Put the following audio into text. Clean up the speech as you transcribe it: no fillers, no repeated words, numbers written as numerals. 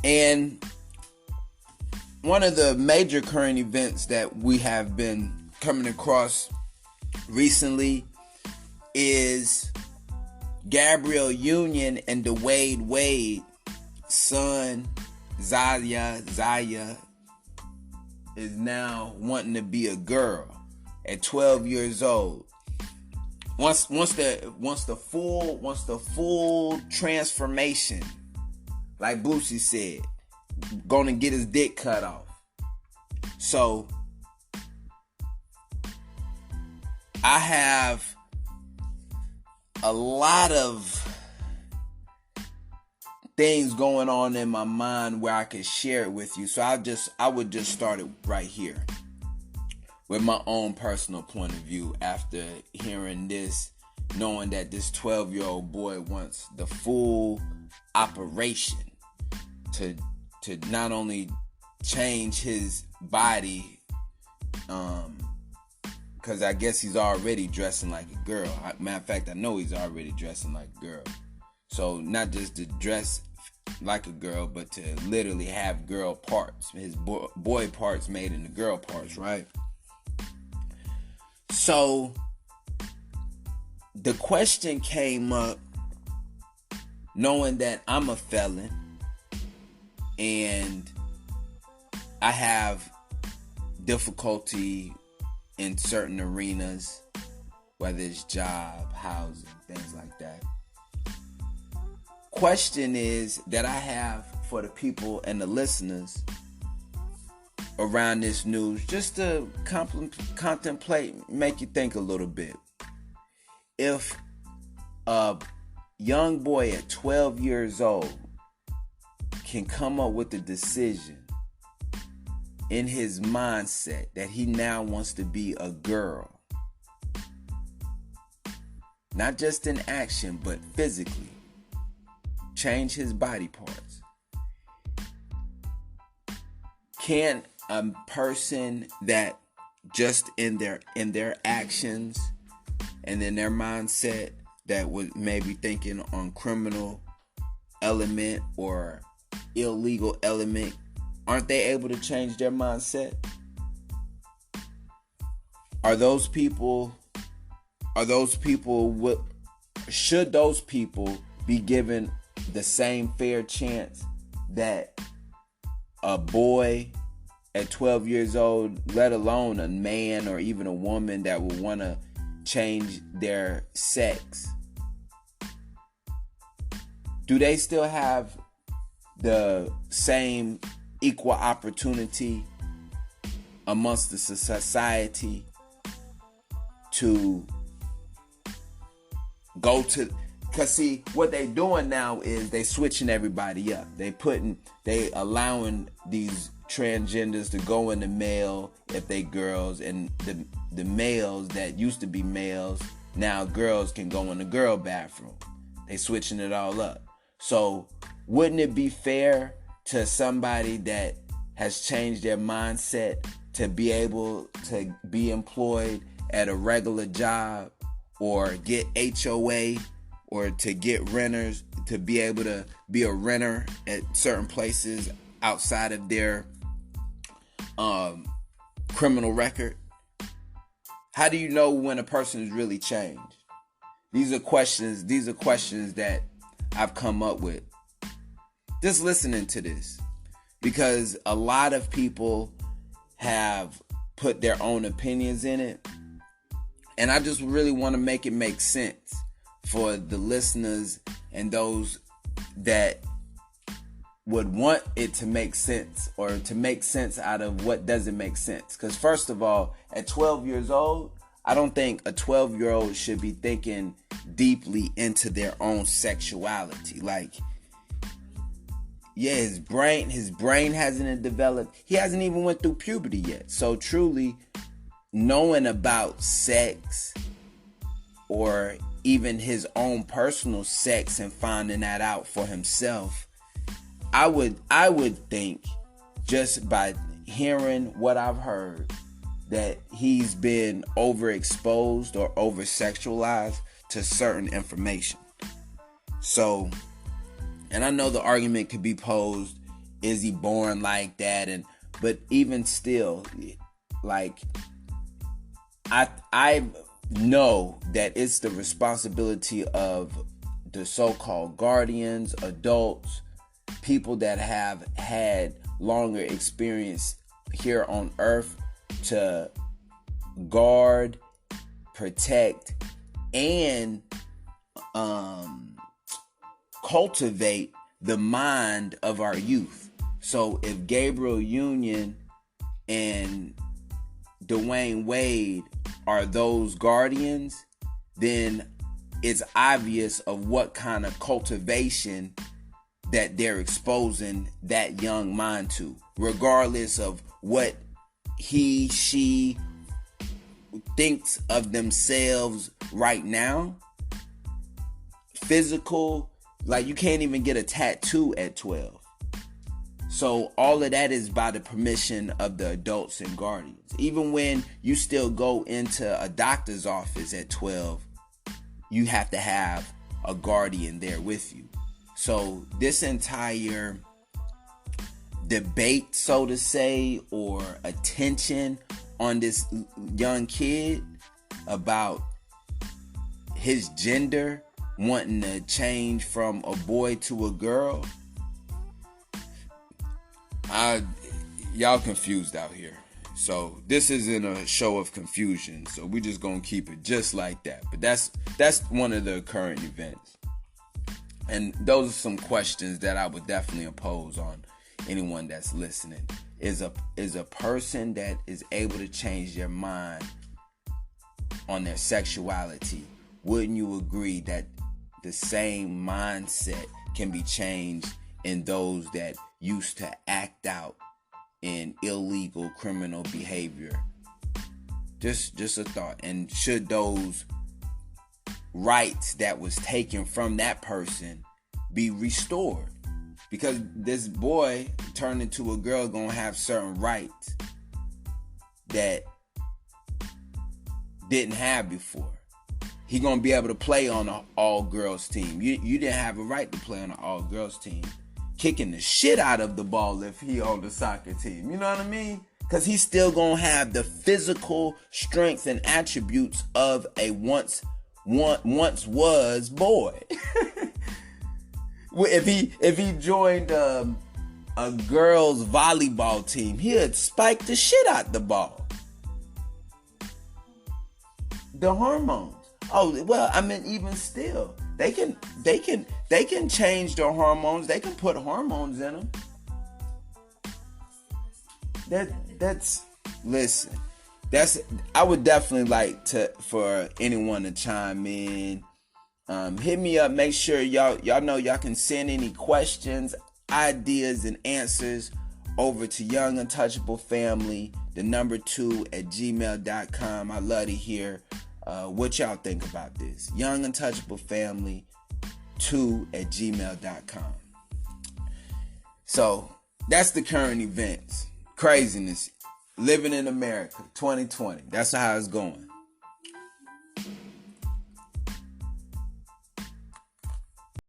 And one of the major current events that we have been coming across recently is Gabrielle Union and Dwayne Wade son Zaya is now wanting to be a girl at 12 years old. Once the full transformation, like Boosie said, gonna get his dick cut off. So I have a lot of things going on in my mind where I could share it with you. So I would just start it right here with my own personal point of view after hearing this, knowing that this 12-year-old boy wants the full operation to not only change his body, because I guess he's already dressing like a girl. Matter of fact, I know he's already dressing like a girl. So not just to dress like a girl, but to literally have girl parts, his boy parts made into girl parts, right? So the question came up, knowing that I'm a felon and I have difficulty in certain arenas, whether it's job, housing, things like that. Question is that I have for the people and the listeners around this news, just to contemplate, make you think a little bit. If a young boy at 12 years old can come up with a decision in his mindset that he now wants to be a girl, not just in action, but physically, change his body parts. Can a person that just in their actions and in their mindset that would maybe thinking on criminal element or illegal element, aren't they able to change their mindset? Should those people be given the same fair chance that a boy at 12 years old, let alone a man or even a woman that would want to change their sex? Do they still have the same equal opportunity amongst the society to go to? Because see, what they doing now is they switching everybody up. They allowing these transgenders to go into male if they girls, and the males that used to be males, now girls can go in the girl bathroom. They switching it all up. So wouldn't it be fair to somebody that has changed their mindset to be able to be employed at a regular job or get HOA or to get renters, to be able to be a renter at certain places outside of their criminal record? How do you know when a person is really changed? These are questions that I've come up with just listening to this, because a lot of people have put their own opinions in it, and I just really want to make it make sense for the listeners and those that would want it to make sense, or to make sense out of what doesn't make sense. Because first of all, at 12 years old, I don't think a 12-year-old should be thinking deeply into their own sexuality. Like, yeah, his brain hasn't developed. He hasn't even went through puberty yet. So truly knowing about sex, or even his own personal sex and finding that out for himself, I would think, just by hearing what I've heard, that he's been overexposed or over-sexualized to certain information. So, and I know the argument could be posed, is he born like that? But even still, like, I know that it's the responsibility of the so-called guardians, adults, people that have had longer experience here on earth to guard, protect, and cultivate the mind of our youth. So if Gabriel Union and Dwayne Wade are those guardians, then it's obvious of what kind of cultivation that they're exposing that young mind to, regardless of what he, she thinks of themselves right now. Physical, like, you can't even get a tattoo at 12. So all of that is by the permission of the adults and guardians. Even when you still go into a doctor's office at 12, you have to have a guardian there with you. So this entire debate, so to say, or attention on this young kid about his gender wanting to change from a boy to a girl, y'all confused out here. So this isn't a show of confusion, so we're just gonna keep it just like that. But that's one of the current events, and those are some questions that I would definitely impose on anyone that's listening. Is a person that is able to change their mind on their sexuality, wouldn't you agree that the same mindset can be changed in those that used to act out in illegal criminal behavior? Just a thought. And should those rights that was taken from that person be restored? Because this boy turned into a girl gonna have certain rights that didn't have before. He gonna be able to play on an all-girls team. You didn't have a right to play on an all-girls team, kicking the shit out of the ball if he on the soccer team. You know what I mean? Because he's still gonna have the physical strength and attributes of a once was boy. If he joined a girls volleyball team, he'd spike the shit out the ball. The hormones. Oh well, I mean, even still, they can change their hormones. They can put hormones in them. Listen. I would definitely like for anyone to chime in. Hit me up. Make sure y'all know y'all can send any questions, ideas, and answers over to YoungUntouchable Family, the number 2 at gmail.com. I love to hear what y'all think about this. YoungUntouchable Family 2 at gmail.com. So that's the current events. Craziness. Living in America 2020. That's how it's going.